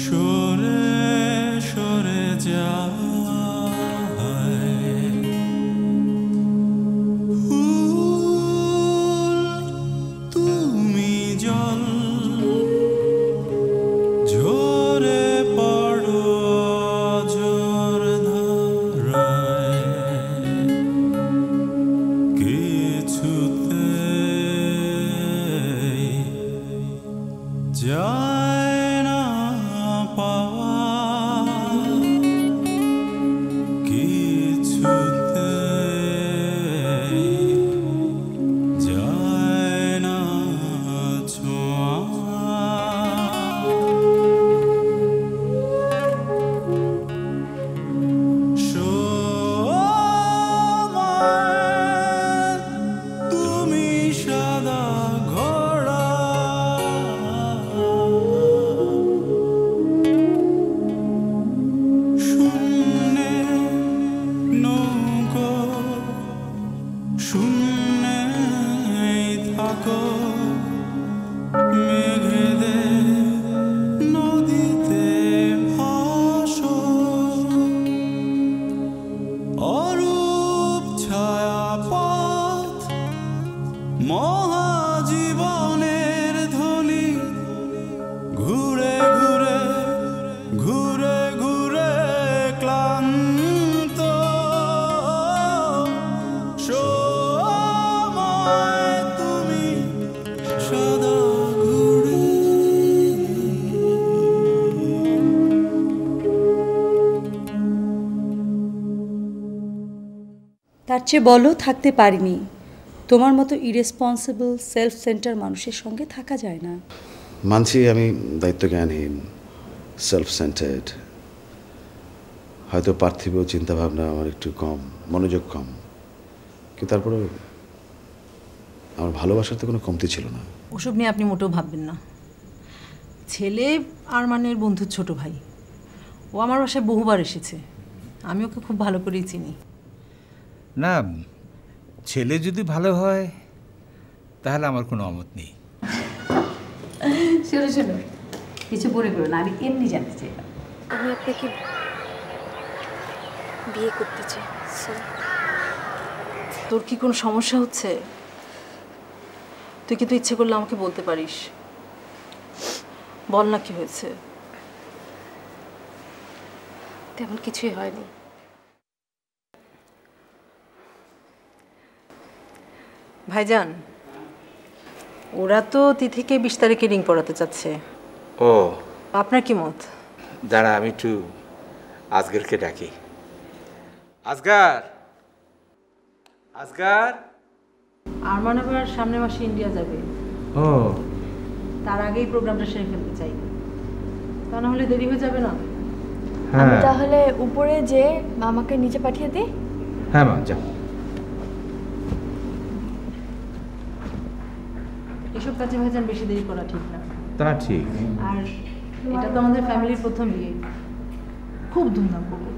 সরে সরে যায় ফুল তুমি জল ঝরে পড়ো জোর ধারায় কিছুতে যায় না পাওয়া কিছুতে যায় না ছোঁয়া সময় তুমি সাদা ঘোড়া শূন্যে নৌকো শূন্যে থাকো মেঘেদের নদীতে ভাসো অরূপ ছায়াপথ মহাজীবনের ধ্বনি ঘুরে ঘুরে ঘুরে ঘুরে ক্লান্ত সময় তুমি সদা ঘুরে তার চেয়ে বলো থাকতে পারিনি। তোমার মতো ইরেসপন্সিবল সেলফ সেন্টার মানুষের সঙ্গে থাকা যায় না। মানছি আমি দায়িত্বজ্ঞানহীন, সেলফ সেন্টার্ড, হয়তো পার্থিব চিন্তাভাবনা আমার একটু কম, মনোযোগ কম, কিন্তু তারপরেও আমার ভালোবাসার তো কোনো কমতি ছিল না। ওসব নিয়ে আপনি মোটেও ভাববেন না। ছেলে আরমানের বন্ধুর ছোট ভাই, ও আমার বাসায় বহুবার এসেছে, আমি ওকে খুব ভালো করেই চিনি। না, ছেলে যদি ভালো হয় তাহলে আমার কোনো অমত নেই। শোনো শোনো, কিছু মনে করো না, আমি এমনি জানতে চাইলাম। আমি আপনাকে বিয়ে করতে চাই। তোর কি কোনো সমস্যা হচ্ছে? তুই কিন্তু ইচ্ছে করলে আমাকে বলতে পারিস। বল না কি হয়েছে। তেমন কিছুই হয়নি। ভাইজান, ওরা তো তিথিকে 20 তারিখে রিং পড়াতে চাচ্ছে। ও, আপনার কি মত? দাঁড়া আমি একটু আজগরকে ডাকি। আজগার, আজগার। আরমান আবার সামনের মাসে ইন্ডিয়া যাবে। ও, তার আগেই প্রোগ্রামটা সেরে ফেলতে চাই, তা না হলে দেরি হয়ে যাবে না? আমি তাহলে উপরে যে মামাকে নিচে পাঠিয়ে দিই। হ্যাঁ মা, যাও। এসব কাজে ভাইজান বেশি দেরি করা ঠিক না। তা ঠিক। আর এটা তো আমাদের ফ্যামিলির প্রথম বিয়ে, খুব ধুমধাম করবো।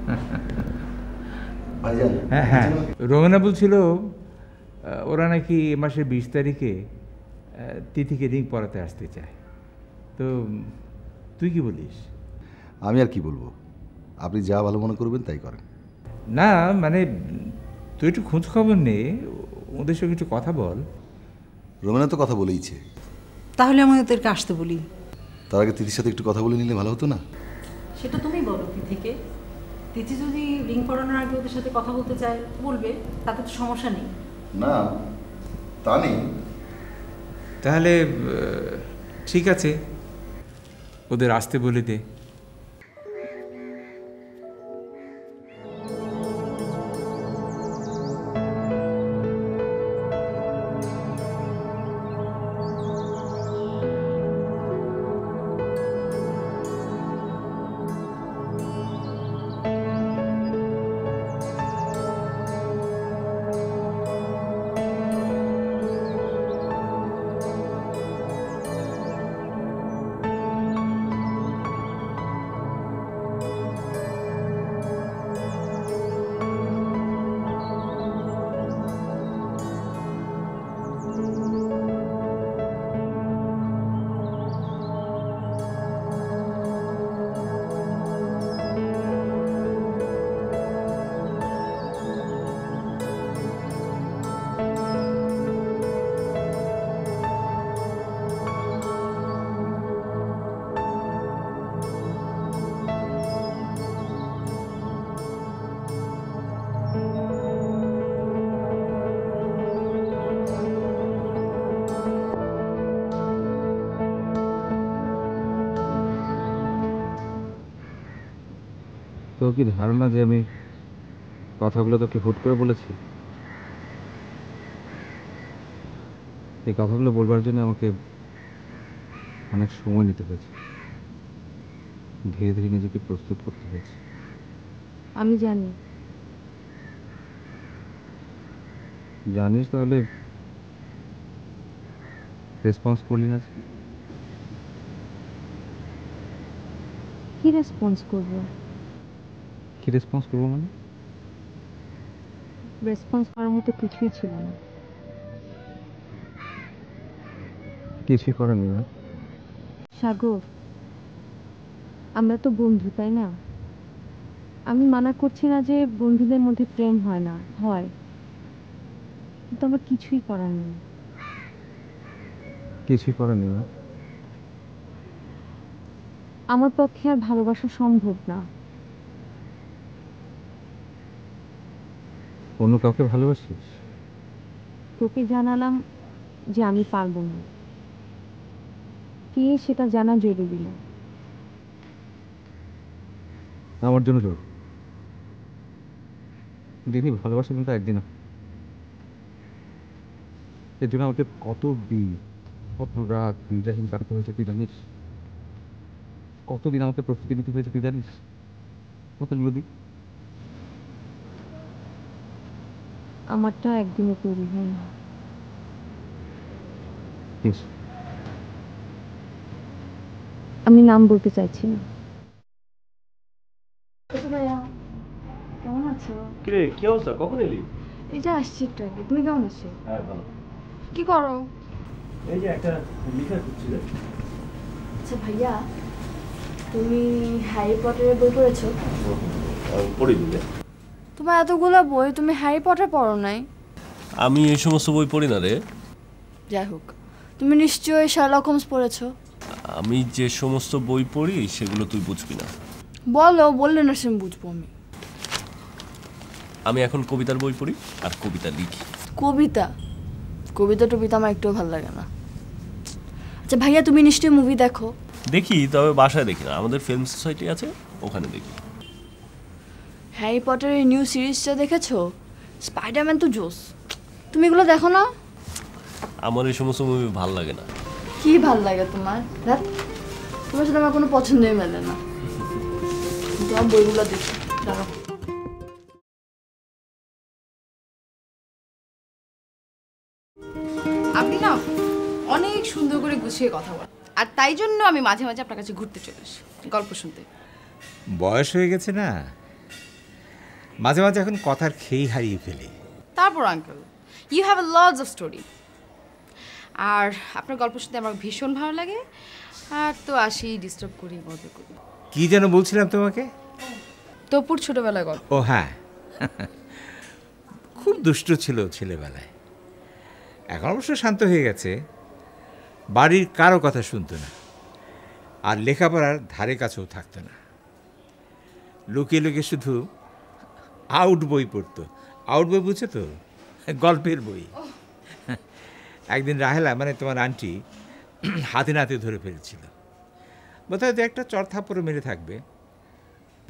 হ্যাঁ হ্যাঁ, রোমেনা বলছিল ওরা নাকি এ মাসের 20 তারিখে তিথিকে রিং পরাতে আসতে চায়। তো তুই কি বলিস? আমি আর কি বলবো, আপনি যা ভালো মনে করবেন তাই করেন। না মানে তুই একটু খোঁজ খবর নে, ওদের সঙ্গে একটু কথা বল। রোমেনা তো কথা বলেইছে। তাহলে আমি ওদেরকে আসতে বলি। তার আগে তিথির সাথে একটু কথা বলে নিলে ভালো হতো না? সেটা তুমি বলো তিথিকে। তিথি যদি রিং পড়ানোর আগে ওদের সাথে কথা বলতে চায় বলবে, তাতে তো সমস্যা নেই। না তা নেই। তাহলে ঠিক আছে, ওদের আসতে বলে দে। তো কি ধারণা যে আমি কথাগুলো তোকে হুট করে বলেছি? এই কথাগুলো বলবার জন্য আমাকে অনেক সময় নিতে হয়েছে, ধীরে ধীরে নিজেকে প্রস্তুত করতে হয়েছে। আমি জানি। জানিস তাহলে রেসপন্স করলি না? কি রেসপন্স করবো? কি রেসপন্স করবো মানে? রেসপন্স করার মতো কিছুই ছিল না। কিছুই করেনি না? সাগর, আমরা তো বন্ধু, তাই না? আমি মানা করছি না যে বন্ধুদের মধ্যে প্রেম হয় না, হয়, কিন্তু আমার কিছুই করার নেই। কিছুই করেনি না? আমার পক্ষে আর ভালোবাসা সম্ভব না। অন্য কাউকে ভালোবাসিস? তোকে জানালাম যে আমি পারবো না, কে সেটা জানা জরুরি না। আমার জন্য জোর দিদি, ভালোবাসা কিন্তু একদিন, এর জন্য আমাকে কত দিন, কত রাত নির্যাতন কাটাতে হয়েছে তুই জানিস? কতদিন আমাকে প্রস্তুতি নিতে হয়েছে তুই জানিস? কতগুলো দিন। আমারটা একদিনও তৈরি হয় না। আমি নাম বলতে চাইছি না। কেমন আছো? কিরে, কি অবস্থা? কখন এলি? এই যে আসছি একটু আগে। তুমি কেমন আছো? হ্যাঁ, ভালো। কি করো? এই যে একটা লেখা করছিলে। আচ্ছা ভাইয়া, তুমি হ্যারি পটারের বই পড়েছো? পড়ে দিলে। তোমার এতগুলো বই, তুমি হ্যারি পটার পড়ো নাই? আমি এই সমস্ত বই পড়ি না রে। যাই হোক, তুমি নিশ্চয়ই শার্লক হোমস পড়েছো? আমি যে সমস্ত বই পড়ি সেগুলো তুই বুঝবি না। বলো, বললে না সে বুঝবো আমি। আমি এখন কবিতার বই পড়ি আর কবিতা লিখি। কবিতা? কবিতা টবিতা আমার একটু ভালো লাগে না। আচ্ছা ভাইয়া, তুমি নিশ্চয়ই মুভি দেখো? দেখি, তবে বাসায় দেখি না। আমাদের ফিল্ম সোসাইটি আছে, ওখানে দেখি। হ্যারি পটারের নিউ সিরিজটা দেখেছো? স্পাইডারম্যান তো জোস। তুমি এগুলো দেখো না? আমার এই সমস্ত মুভি ভালো লাগে না। কি ভাল লাগে তোমার? তোমার সাথে আমার কোনো পছন্দই মেলে না। তোমার বইগুলো দেখো, দাঁড়াও। আপনি না অনেক সুন্দর করে গুছিয়ে কথা বলেন, আর তাই জন্য আমি মাঝে মাঝে আপনার কাছে ঘুরতে চলে আসি গল্প শুনতে। বয়স হয়ে গেছে না, মাঝে মাঝে এখন কথার খেই হারিয়ে ফেলি। তারপর uncle, you have a lots of story, আর আপনার গল্প শুনতে আমার ভীষণ ভালো লাগে। আর তো আসি, ডিস্টার্ব করি, মজা করি। কি যেন বলছিলাম তোমাকে? তপুর ছোটবেলায় গল্প। ও হ্যাঁ, খুব দুষ্ট ছিল ছেলেবেলায়। এখন অবশ্য শান্ত হয়ে গেছে, বাড়ির কারো কথা শুনতো না, আর লেখাপড়ার ধারে কাছেও থাকতো না। লুকিয়ে লুকিয়ে শুধু আউট বই পড়তো। আউট বই বুঝছো তো? গল্পের বই। একদিন রাহেলা, মানে তোমার আন্টি, হাতে নাতে ধরে ফেলেছিল। বোধহয় তো একটা চর থাপ্পড় মেরে থাকবে।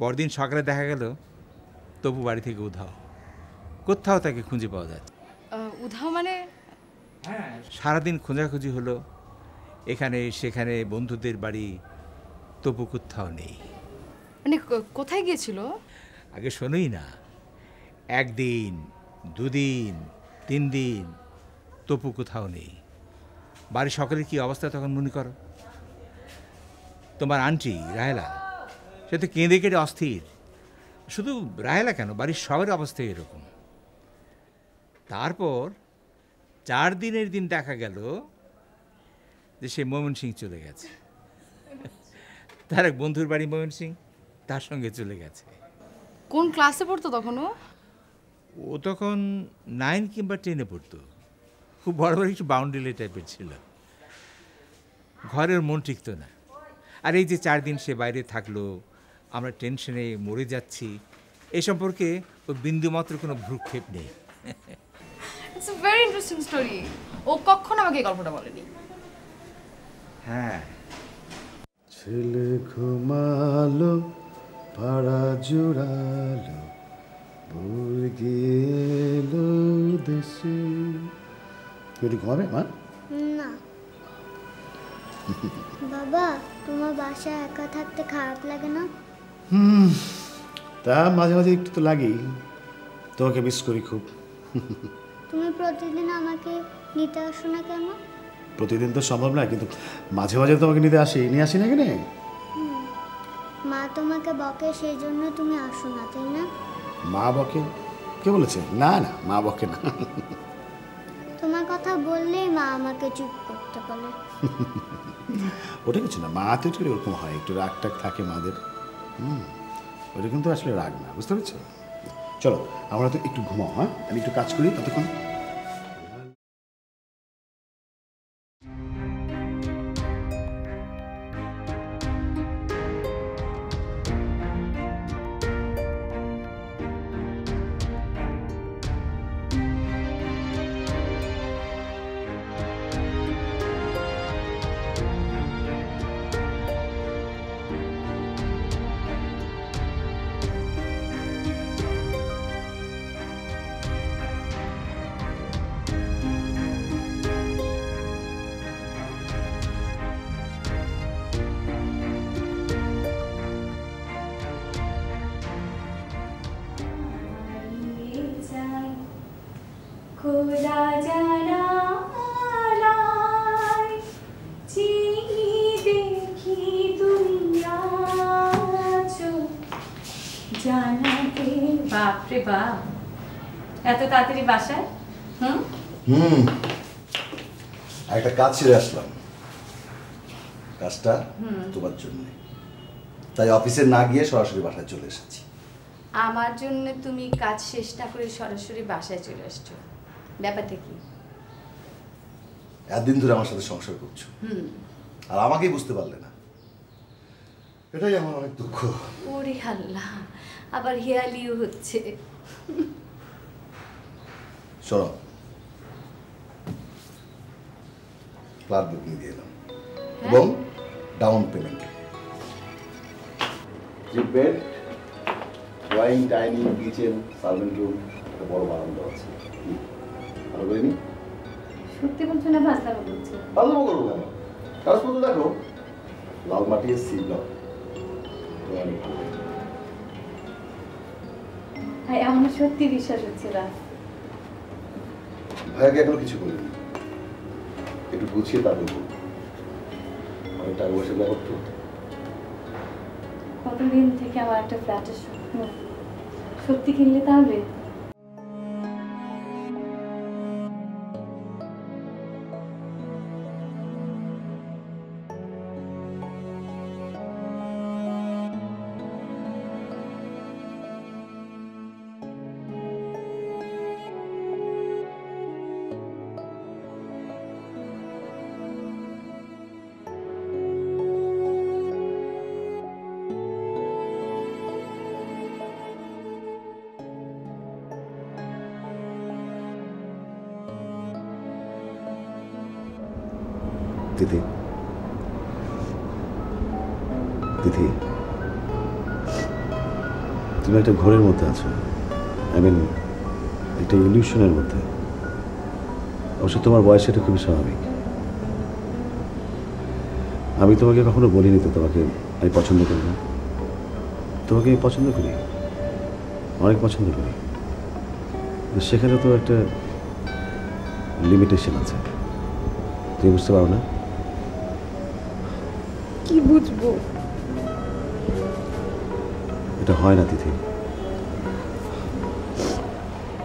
পরদিন সকালে দেখা গেল তবু বাড়ি থেকে উধাও, কোথাও তাকে খুঁজে পাওয়া যাচ্ছে। উধাও মানে? হ্যাঁ, সারাদিন খোঁজাখুঁজি হলো, এখানে সেখানে, বন্ধুদের বাড়ি, তবু কোথাও নেই। মানে কোথায় গিয়েছিল? আগে শোনোই না, একদিন, দুদিন, 3 দিন, তপু কোথাও নেই। বাড়ির সকলের কি অবস্থা তখন মনে করো। তোমার আন্টি রাহেলা, সে তো কেঁদে কেটে অস্থির। শুধু রাহেলা কেন, বাড়ির সবার অবস্থা এরকম। তারপর 4 দিনের দিন দেখা গেল যে সে ময়মনসিং চলে গেছে। তার এক বন্ধুর বাড়ি ময়মনসিং, তার সঙ্গে চলে গেছে। কোন ক্লাসে পড়তো তখন ও তখন 9 কিংবা 10-এ পড়তো। খুব বড় বড় একটু বাউন্ডারি টাইপের ছিল। ঘরের মন টিকতো না। আর এই যে 4 দিন সে বাইরে থাকলো, আমরা টেনশনে মরে যাচ্ছি, এ সম্পর্কে ও বিন্দুমাত্র কোনো ভ্রুক্ষেপ নেই। It's a very interesting story. ও কখনো আমাকে এই গল্পটা বলেনি। হ্যাঁ, ছেলে ঘুমালো, পাড়া জোড়ালো ভোর গেলো দেশে। তুই একটু ঘুমাবে মা? না বাবা, তোমার বাসায় একা থাকতে খারাপ লাগে না? তা মাঝে মাঝে একটু তো লাগেই। তোমাকে মিস করি খুব। তুমি প্রতিদিন আমাকে নিতে আসো না কেন? প্রতিদিন তো সম্ভব না, কিন্তু মাঝে মাঝে তোমাকে নিতে আসি। নিয়ে আসি না কেন? মা তোমাকে বকে, সেই জন্য তুমি আসো না, তাই না? মা বকে? কে বলেছে? না না, মা বকে না। তোমার কথা বললেই মা আমাকে চুপ করতে বলে। ওটা কিছু না, মা তো একটু এরকম হয়, একটু রাগ টাগ থাকে মাদের। ওটা কিন্তু আসলে রাগ না, বুঝতে পেরেছো? চলো আমরা তো একটু ঘুমাও। হ্যাঁ, আমি একটু কাজ করি ততক্ষণ। খোলা জানালায় চিনি দেখি তুমি আছো জানাতে। বাপরে বাপ, এত তাড়াতাড়ি বাসায়? একটা কাজ ছেড়ে আসলাম, কাজটা তোমার জন্য, তাই অফিসে না গিয়ে সরাসরি বাসায় চলে এসেছি। আমার জন্য তুমি কাজ শেষ না করে সরাসরি বাসায় চলে আসছো, ব্যাপারটা কি? এতদিন ধরে আমার সাথে সংসার করছো আর আমাকেই বুঝতে পারলে না, এটাই আমার অনেক দুঃখ। ওরে আল্লাহ, আবার হেয়ালিও হচ্ছে। শোনো, ফ্ল্যাট বুকিং দিয়ে এলাম এবং ডাউন পেমেন্ট। যে bed, drawing, dining, kitchen, servant room, একটা বড় বারান্দা আছে। ভালো করিনি? সত্যি বলছো না ভাস্তাবো বলছো? ভালো করবো কেন? কাগজপত্র দেখো, লাল মাটির সি ব্লক। ভাই আমার সত্যি বিশ্বাস হচ্ছে না। ভাইয়াকে এখনো কিছু বলিনি, একটু গুছিয়ে তারপর বলবো। অনেক টাকা পয়সা ব্যাপার তো। কতদিন থেকে আমার একটা ফ্ল্যাটের স্বপ্ন, সত্যি কিনলে তাহলে? তিথি, তিথি, তুমি একটা ঘোরের মধ্যে আছো। একটা ইলিউশনের মধ্যে। অবশ্য তোমার বয়স এটা খুবই স্বাভাবিক। আমি তোমাকে কখনো বলিনি তো তোমাকে আমি পছন্দ করি না। তোমাকে আমি পছন্দ করি, অনেক পছন্দ করি, সেখানে তো একটা লিমিটেশন আছে। তুমি বুঝতে পারো না? কি বুঝবো? এটা হয় না তিথি।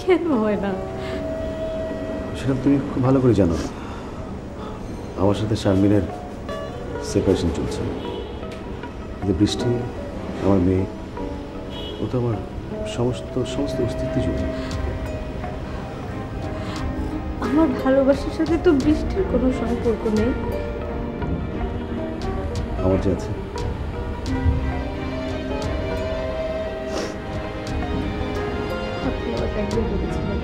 কেন হয় না? সেটা তুমি খুব ভালো করে জানো। আমার সাথে শারমিনের সেপারেশন চলছে। কিন্তু বৃষ্টি, আমার মেয়ে, ও তো আমার সমস্ত অস্তিত্ব জুড়ে। আমার ভালোবাসার সাথে তো বৃষ্টির কোনো সম্পর্ক নেই। আমার যে আছে। আপনি আমাকে একদিন বলেছিলেন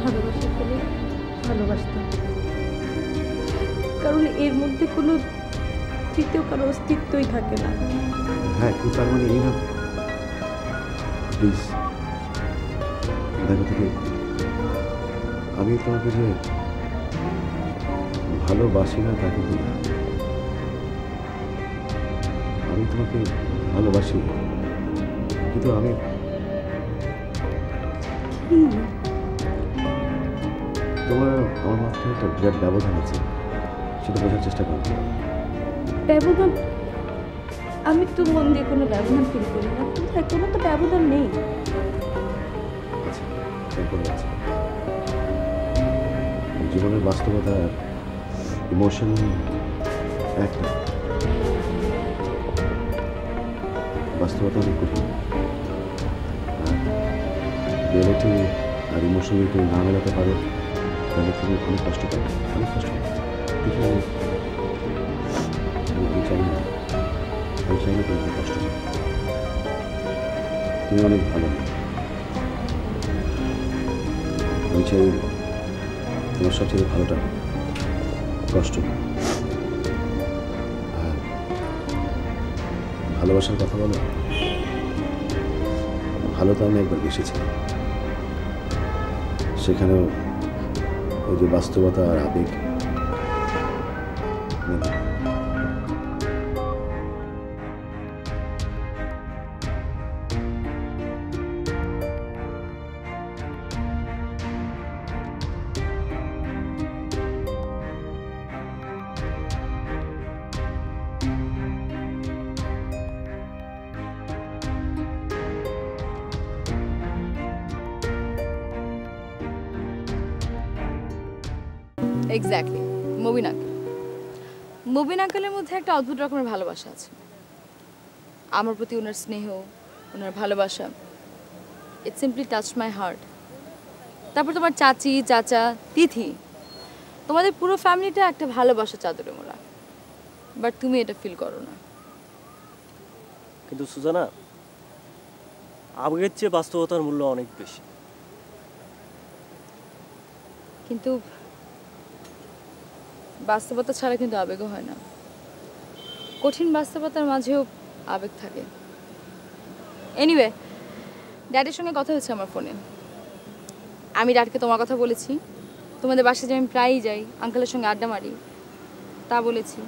ভালোবাসা পেলে ভালোবাসতাম, কারণ এর মধ্যে কোনো তৃতীয় কারো অস্তিত্বই থাকে না। হ্যাঁ, কিন্তু তার মানে এই না। প্লিজ দেখো থেকে, আমি তোমাকে যে ভালোবাসি না তা কিন্তু না। আমি তোমাকে ভালোবাসি, কিন্তু আমি তোমার আমার মাঝখানে একটা বিরাট ব্যবধান আছে, সেটা বোঝার চেষ্টা করো। ব্যবধান? আমি তো মন দিয়ে কোনো ব্যবধান ফিল করি না। কোনো তো ব্যবধান নেই। আচ্ছা, তারপরে আছে জীবনের বাস্তবতা, ইমোশন একটা। বাস্তবতা অনেক কঠিন, আর রিয়েলিটি আর ইমোশন যদি তুমি না মেলাতে পারো তাহলে তুমি অনেক কষ্ট পাবে, অনেক কষ্ট পাবে। কিন্তু আমি চাই না, আমি চাই না তুমি কষ্ট পাবে। তুমি অনেক ভালো, আমি চাই তোমার সবচেয়ে ভালোটা কষ্ট। আর ভালোবাসার কথা বলো, ভালো তো আমি একবার বেসেছিলাম, সেখানেও ওই যে বাস্তবতা আর আবেগ এক্স্যাক্টলি, মুবিন আঙ্কেল। মুবিন আঙ্কেলের মধ্যে একটা অদ্ভুত রকমের ভালোবাসা আছে। আমার প্রতি ওনার স্নেহ, ওনার ভালোবাসা, ইট সিম্পলি টাচ মাই হার্ট। তারপর তোমার চাচি, চাচা, তিথি, তোমাদের পুরো ফ্যামিলিটা একটা ভালোবাসা চাদরে মোড়া, বাট তুমি এটা ফিল করো না। কিন্তু সুজানা, আবেগের চেয়ে বাস্তবতার মূল্য অনেক বেশি। কিন্তু বাস্তবতা ছাড়া কিন্তু আবেগও হয় না। কঠিন বাস্তবতার মাঝেও আবেগ থাকে। এনিওয়ে, ড্যাডির সঙ্গে কথা হচ্ছে আমার ফোনে। আমি ড্যাডকে তোমার কথা বলেছি, তোমাদের বাসায় যে আমি প্রায়ই যাই, আঙ্কেলের সঙ্গে আড্ডা মারি, তা বলেছি।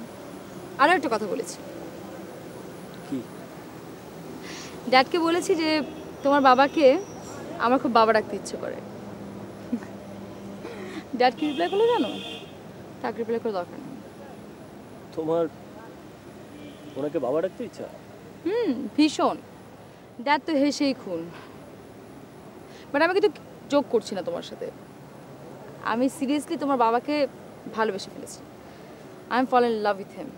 আরও একটা কথা বলেছি। কি? ড্যাডকে বলেছি যে তোমার বাবাকে আমার খুব বাবা ডাকতে ইচ্ছে করে। ড্যাড কি রিপ্লাই করলো জানো? তাকে রিপ্লাই করে দরকার নেই। তোমার ওনাকে বাবা ডাকতে ইচ্ছা? ভীষণ। ড্যাড তো হেসেই খুন। বাট আমি কিন্তু যোগ করছি না তোমার সাথে। আমি সিরিয়াসলি তোমার বাবাকে ভালোবেসে ফেলেছি। I am fall in love with him.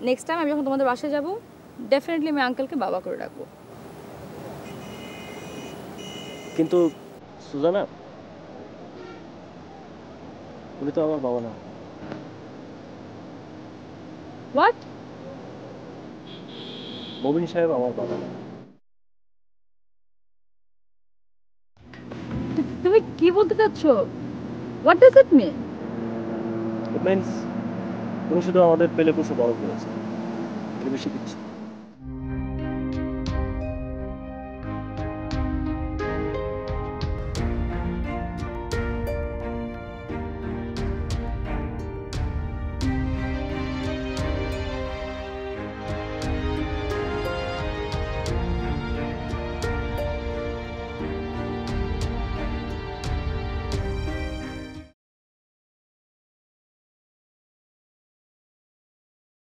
Next time আমি যখন তোমাদের বাসায় যাবো, ডেফিনেটলি আমি আঙ্কেলকে বাবা করে ডাকবো। কিন্তু সুজানা, উনি তো আমার বাবা না। হোয়াট? মুবিন সাহেব আমার বাবা না। তুমি কি বলতে চাচ্ছ? What does it mean? It means তুমি শুধু আমাদের পেলে পুষে বড় করেছো, এর বেশি কিছু।